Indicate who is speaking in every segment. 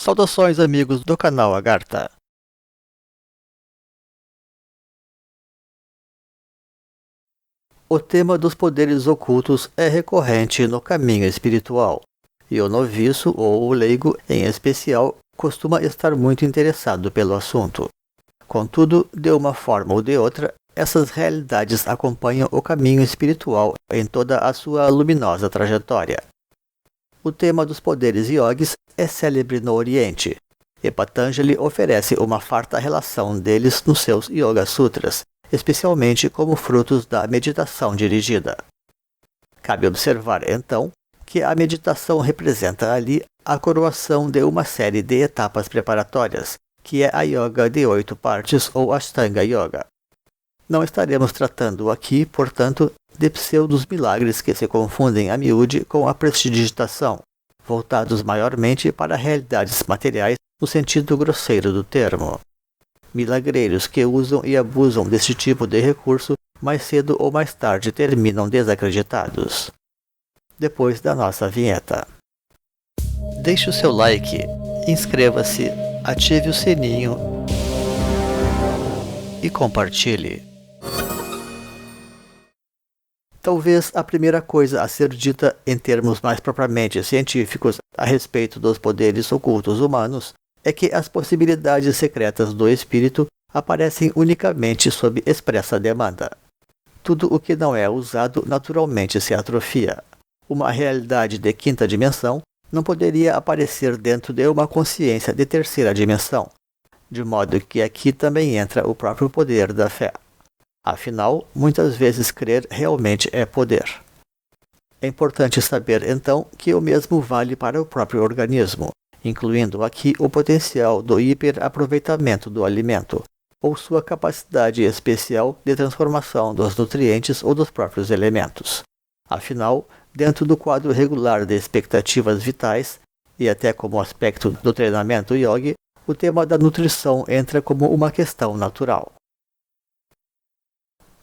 Speaker 1: Saudações, amigos do canal Agartha. O tema dos poderes ocultos é recorrente no caminho espiritual, e o noviço ou o leigo, em especial, costuma estar muito interessado pelo assunto. Contudo, de uma forma ou de outra, essas realidades acompanham o caminho espiritual em toda a sua luminosa trajetória. O tema dos poderes yogis é célebre no Oriente, e Patanjali oferece uma farta relação deles nos seus Yoga Sutras, especialmente como frutos da meditação dirigida. Cabe observar, então, que a meditação representa ali a coroação de uma série de etapas preparatórias, que é a Yoga de 8 partes ou Ashtanga Yoga. Não estaremos tratando aqui, portanto, de pseudos milagres que se confundem a miúde com a prestidigitação, voltados maiormente para realidades materiais no sentido grosseiro do termo. Milagreiros que usam e abusam deste tipo de recurso, mais cedo ou mais tarde terminam desacreditados. Depois da nossa vinheta. Deixe o seu like, inscreva-se, ative o sininho e compartilhe. Talvez a primeira coisa a ser dita em termos mais propriamente científicos a respeito dos poderes ocultos humanos é que as possibilidades secretas do espírito aparecem unicamente sob expressa demanda. Tudo o que não é usado naturalmente se atrofia. Uma realidade de quinta dimensão não poderia aparecer dentro de uma consciência de terceira dimensão, de modo que aqui também entra o próprio poder da fé. Afinal, muitas vezes crer realmente é poder. É importante saber, então, que o mesmo vale para o próprio organismo, incluindo aqui o potencial do hiperaproveitamento do alimento, ou sua capacidade especial de transformação dos nutrientes ou dos próprios elementos. Afinal, dentro do quadro regular de expectativas vitais, e até como aspecto do treinamento yogi, o tema da nutrição entra como uma questão natural.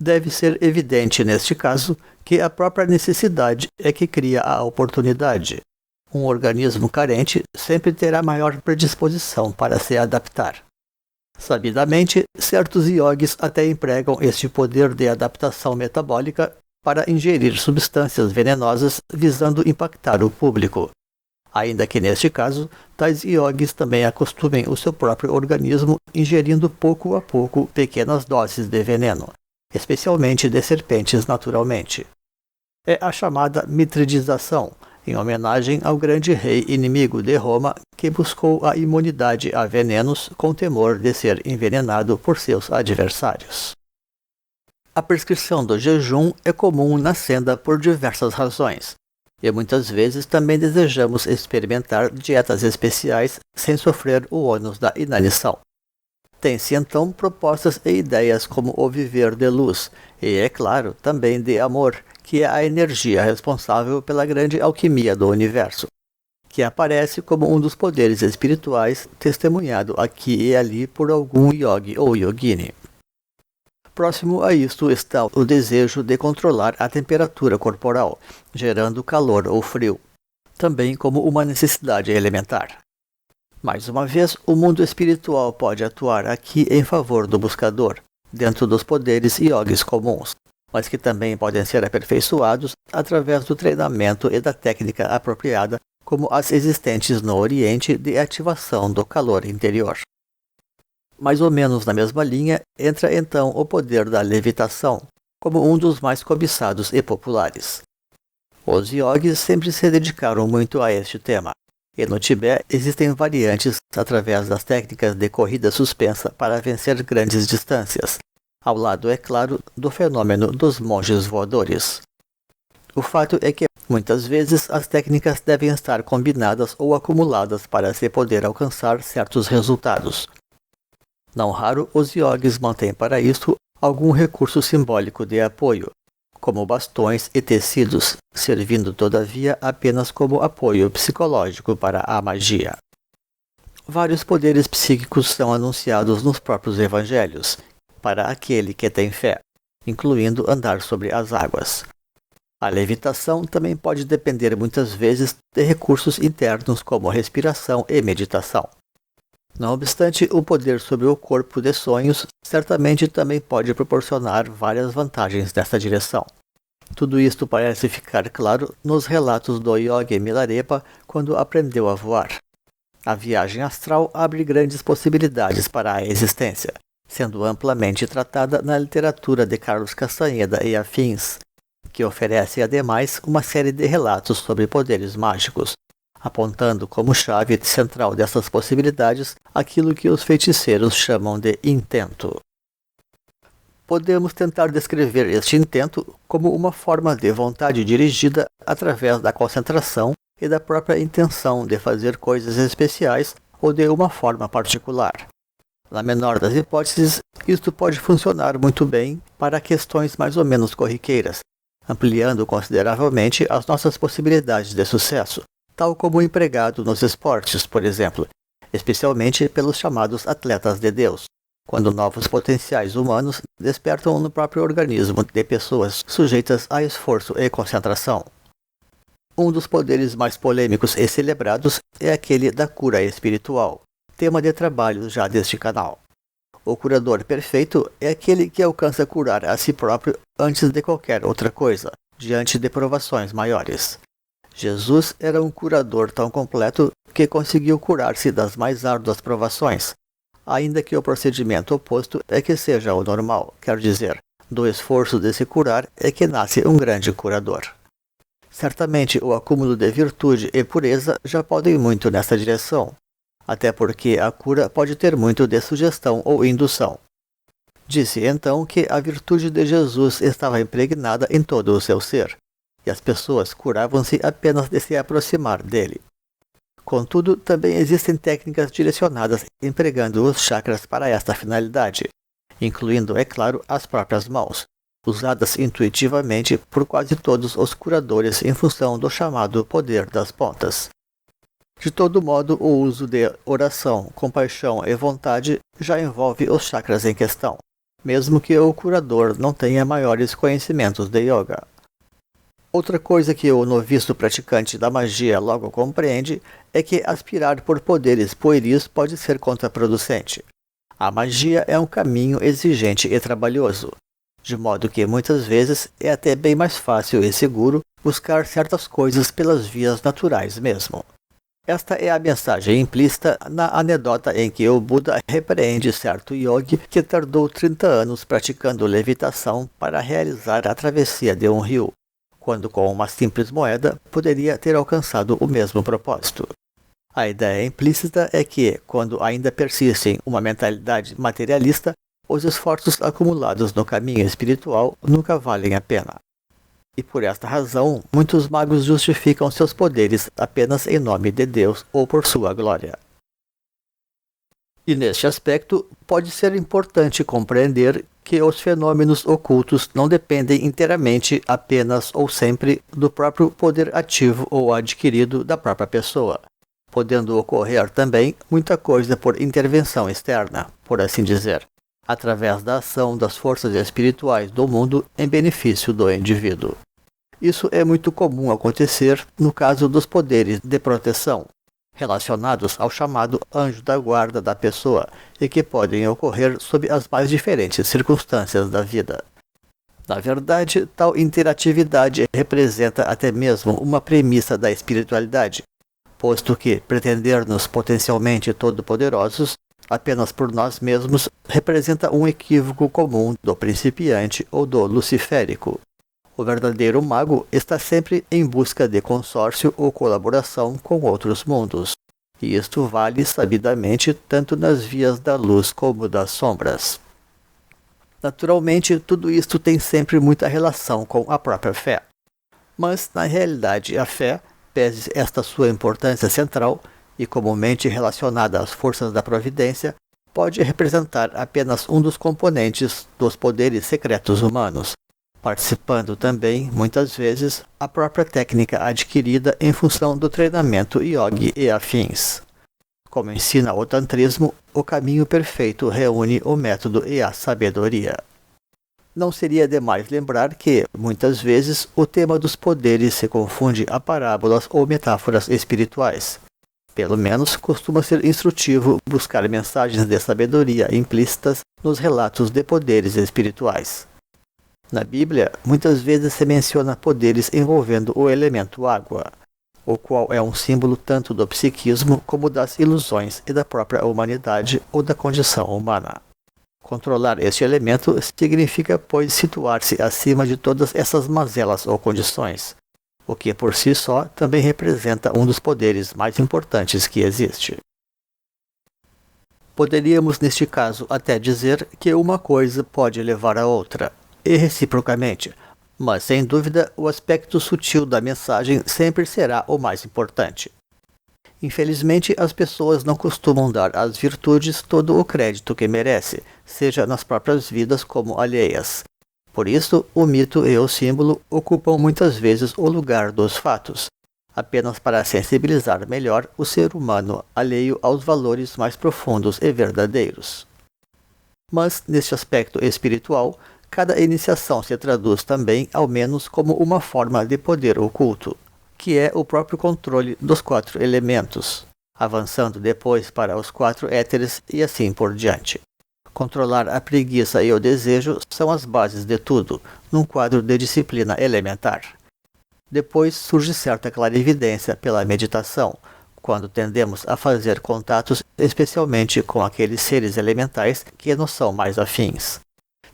Speaker 1: Deve ser evidente neste caso que a própria necessidade é que cria a oportunidade. Um organismo carente sempre terá maior predisposição para se adaptar. Sabidamente, certos yogis até empregam este poder de adaptação metabólica para ingerir substâncias venenosas visando impactar o público. Ainda que neste caso, tais yogis também acostumem o seu próprio organismo ingerindo pouco a pouco pequenas doses de veneno, especialmente de serpentes naturalmente. É a chamada mitridização, em homenagem ao grande rei inimigo de Roma que buscou a imunidade a venenos com temor de ser envenenado por seus adversários. A prescrição do jejum é comum na senda por diversas razões, e muitas vezes também desejamos experimentar dietas especiais sem sofrer o ônus da inanição. Tem-se então propostas e ideias como o viver de luz, e é claro, também de amor, que é a energia responsável pela grande alquimia do universo, que aparece como um dos poderes espirituais testemunhado aqui e ali por algum yogi ou yogini. Próximo a isto está o desejo de controlar a temperatura corporal, gerando calor ou frio, também como uma necessidade elementar. Mais uma vez, o mundo espiritual pode atuar aqui em favor do buscador, dentro dos poderes yogis comuns, mas que também podem ser aperfeiçoados através do treinamento e da técnica apropriada, como as existentes no Oriente de ativação do calor interior. Mais ou menos na mesma linha entra então o poder da levitação, como um dos mais cobiçados e populares. Os yogis sempre se dedicaram muito a este tema. E no Tibete existem variantes através das técnicas de corrida suspensa para vencer grandes distâncias, ao lado, é claro, do fenômeno dos monges voadores. O fato é que, muitas vezes, as técnicas devem estar combinadas ou acumuladas para se poder alcançar certos resultados. Não raro, os yogis mantêm para isto algum recurso simbólico de apoio, como bastões e tecidos, servindo todavia apenas como apoio psicológico para a magia. Vários poderes psíquicos são anunciados nos próprios evangelhos, para aquele que tem fé, incluindo andar sobre as águas. A levitação também pode depender muitas vezes de recursos internos como respiração e meditação. Não obstante, o poder sobre o corpo de sonhos certamente também pode proporcionar várias vantagens nessa direção. Tudo isto parece ficar claro nos relatos do Yogi Milarepa quando aprendeu a voar. A viagem astral abre grandes possibilidades para a existência, sendo amplamente tratada na literatura de Carlos Castaneda e afins, que oferece ademais uma série de relatos sobre poderes mágicos, apontando como chave central dessas possibilidades aquilo que os feiticeiros chamam de intento. Podemos tentar descrever este intento como uma forma de vontade dirigida através da concentração e da própria intenção de fazer coisas especiais ou de uma forma particular. Na menor das hipóteses, isto pode funcionar muito bem para questões mais ou menos corriqueiras, ampliando consideravelmente as nossas possibilidades de sucesso, tal como empregado nos esportes, por exemplo, especialmente pelos chamados atletas de Deus, quando novos potenciais humanos despertam no próprio organismo de pessoas sujeitas a esforço e concentração. Um dos poderes mais polêmicos e celebrados é aquele da cura espiritual, tema de trabalho já deste canal. O curador perfeito é aquele que alcança curar a si próprio antes de qualquer outra coisa, diante de provações maiores. Jesus era um curador tão completo que conseguiu curar-se das mais árduas provações, ainda que o procedimento oposto é que seja o normal, quer dizer, do esforço de se curar é que nasce um grande curador. Certamente o acúmulo de virtude e pureza já podem muito nessa direção, até porque a cura pode ter muito de sugestão ou indução. Disse então que a virtude de Jesus estava impregnada em todo o seu ser, e as pessoas curavam-se apenas de se aproximar dele. Contudo, também existem técnicas direcionadas empregando os chakras para esta finalidade, incluindo, é claro, as próprias mãos, usadas intuitivamente por quase todos os curadores em função do chamado poder das pontas. De todo modo, o uso de oração, compaixão e vontade já envolve os chakras em questão, mesmo que o curador não tenha maiores conhecimentos de yoga. Outra coisa que o noviço praticante da magia logo compreende é que aspirar por poderes pueris pode ser contraproducente. A magia é um caminho exigente e trabalhoso, de modo que muitas vezes é até bem mais fácil e seguro buscar certas coisas pelas vias naturais mesmo. Esta é a mensagem implícita na anedota em que o Buda repreende certo yogi que tardou 30 anos praticando levitação para realizar a travessia de um rio, quando com uma simples moeda poderia ter alcançado o mesmo propósito. A ideia implícita é que, quando ainda persiste uma mentalidade materialista, os esforços acumulados no caminho espiritual nunca valem a pena. E por esta razão, muitos magos justificam seus poderes apenas em nome de Deus ou por sua glória. E neste aspecto, pode ser importante compreender que os fenômenos ocultos não dependem inteiramente, apenas ou sempre, do próprio poder ativo ou adquirido da própria pessoa, podendo ocorrer também muita coisa por intervenção externa, por assim dizer, através da ação das forças espirituais do mundo em benefício do indivíduo. Isso é muito comum acontecer no caso dos poderes de proteção, relacionados ao chamado anjo da guarda da pessoa e que podem ocorrer sob as mais diferentes circunstâncias da vida. Na verdade, tal interatividade representa até mesmo uma premissa da espiritualidade, posto que pretender-nos potencialmente todo-poderosos apenas por nós mesmos representa um equívoco comum do principiante ou do luciférico. O verdadeiro mago está sempre em busca de consórcio ou colaboração com outros mundos, e isto vale sabidamente tanto nas vias da luz como das sombras. Naturalmente, tudo isto tem sempre muita relação com a própria fé. Mas, na realidade, a fé, pese esta sua importância central e comumente relacionada às forças da providência, pode representar apenas um dos componentes dos poderes secretos humanos, participando também, muitas vezes, a própria técnica adquirida em função do treinamento yogi e afins. Como ensina o tantrismo, o caminho perfeito reúne o método e a sabedoria. Não seria demais lembrar que, muitas vezes, o tema dos poderes se confunde a parábolas ou metáforas espirituais. Pelo menos, costuma ser instrutivo buscar mensagens de sabedoria implícitas nos relatos de poderes espirituais. Na Bíblia, muitas vezes se menciona poderes envolvendo o elemento água, o qual é um símbolo tanto do psiquismo como das ilusões e da própria humanidade ou da condição humana. Controlar este elemento significa, pois, situar-se acima de todas essas mazelas ou condições, o que por si só também representa um dos poderes mais importantes que existe. Poderíamos, neste caso, até dizer que uma coisa pode levar a outra, e reciprocamente, mas sem dúvida o aspecto sutil da mensagem sempre será o mais importante. Infelizmente, as pessoas não costumam dar às virtudes todo o crédito que merece, seja nas próprias vidas como alheias. Por isso, o mito e o símbolo ocupam muitas vezes o lugar dos fatos, apenas para sensibilizar melhor o ser humano alheio aos valores mais profundos e verdadeiros. Mas, neste aspecto espiritual, cada iniciação se traduz também, ao menos, como uma forma de poder oculto, que é o próprio controle dos 4 elementos, avançando depois para os 4 éteres e assim por diante. Controlar a preguiça e o desejo são as bases de tudo, num quadro de disciplina elementar. Depois surge certa clarividência pela meditação, quando tendemos a fazer contatos especialmente com aqueles seres elementais que nos são mais afins.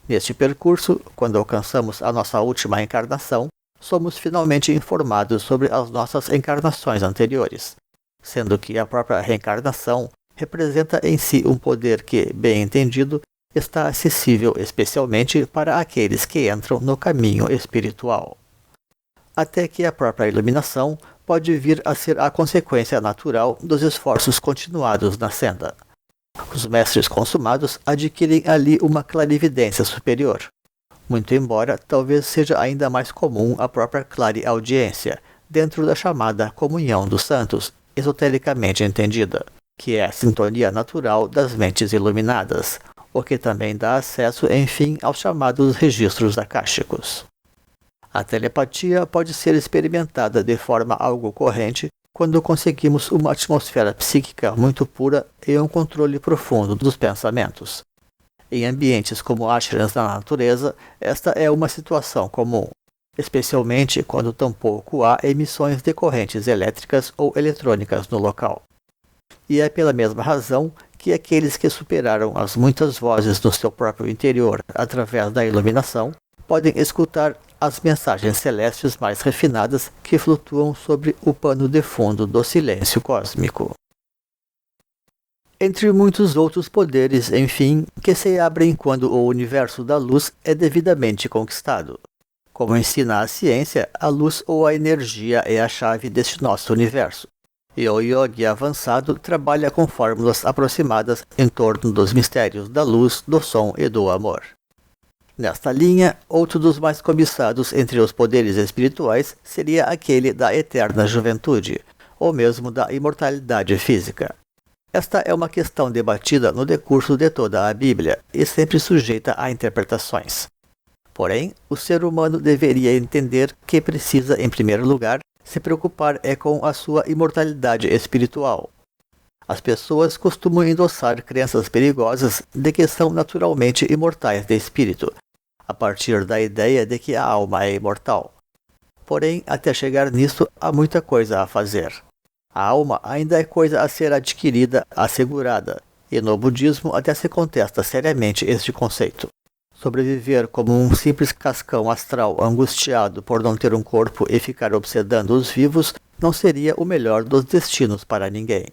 Speaker 1: Neste percurso, quando alcançamos a nossa última encarnação, somos finalmente informados sobre as nossas encarnações anteriores, sendo que a própria reencarnação representa em si um poder que, bem entendido, está acessível especialmente para aqueles que entram no caminho espiritual. Até que a própria iluminação pode vir a ser a consequência natural dos esforços continuados na senda. Os mestres consumados adquirem ali uma clarividência superior, muito embora talvez seja ainda mais comum a própria clareaudiência, dentro da chamada comunhão dos santos, esotericamente entendida, que é a sintonia natural das mentes iluminadas, o que também dá acesso, enfim, aos chamados registros akáshicos. A telepatia pode ser experimentada de forma algo corrente quando conseguimos uma atmosfera psíquica muito pura e um controle profundo dos pensamentos. Em ambientes como ashrams na natureza, esta é uma situação comum, especialmente quando tampouco há emissões de correntes elétricas ou eletrônicas no local. E é pela mesma razão que aqueles que superaram as muitas vozes do seu próprio interior através da iluminação podem escutar as mensagens celestes mais refinadas que flutuam sobre o pano de fundo do silêncio cósmico. Entre muitos outros poderes, enfim, que se abrem quando o universo da luz é devidamente conquistado. Como ensina a ciência, a luz ou a energia é a chave deste nosso universo, e o yogi avançado trabalha com fórmulas aproximadas em torno dos mistérios da luz, do som e do amor. Nesta linha, outro dos mais cobiçados entre os poderes espirituais seria aquele da eterna juventude, ou mesmo da imortalidade física. Esta é uma questão debatida no decurso de toda a Bíblia e sempre sujeita a interpretações. Porém, o ser humano deveria entender que precisa, em primeiro lugar, se preocupar com a sua imortalidade espiritual. As pessoas costumam endossar crenças perigosas de que são naturalmente imortais de espírito, a partir da ideia de que a alma é imortal. Porém, até chegar nisso, há muita coisa a fazer. A alma ainda é coisa a ser adquirida, assegurada, e no budismo até se contesta seriamente este conceito. Sobreviver como um simples cascão astral angustiado por não ter um corpo e ficar obsedando os vivos não seria o melhor dos destinos para ninguém,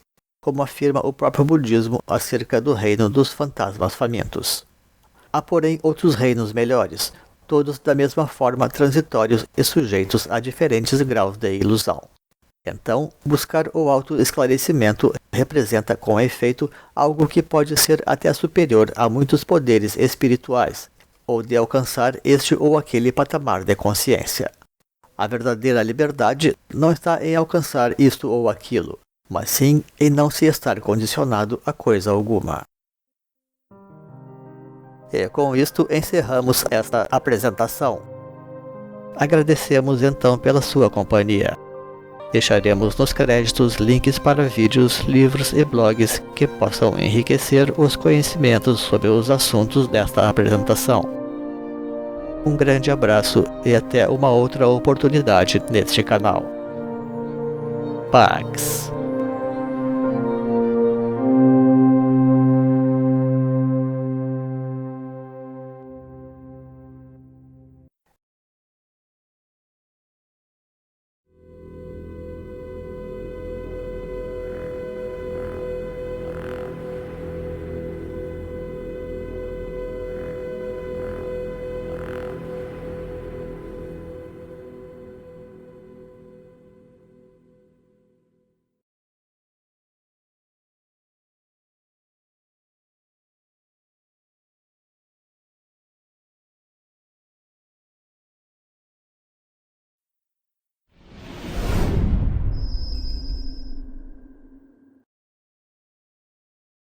Speaker 1: como afirma o próprio budismo acerca do reino dos fantasmas famintos. Há, porém, outros reinos melhores, todos da mesma forma transitórios e sujeitos a diferentes graus de ilusão. Então, buscar o autoesclarecimento representa com efeito algo que pode ser até superior a muitos poderes espirituais, ou de alcançar este ou aquele patamar de consciência. A verdadeira liberdade não está em alcançar isto ou aquilo, mas sim em não se estar condicionado a coisa alguma. E com isto encerramos esta apresentação. Agradecemos então pela sua companhia. Deixaremos nos créditos links para vídeos, livros e blogs que possam enriquecer os conhecimentos sobre os assuntos desta apresentação. Um grande abraço e até uma outra oportunidade neste canal. Pax.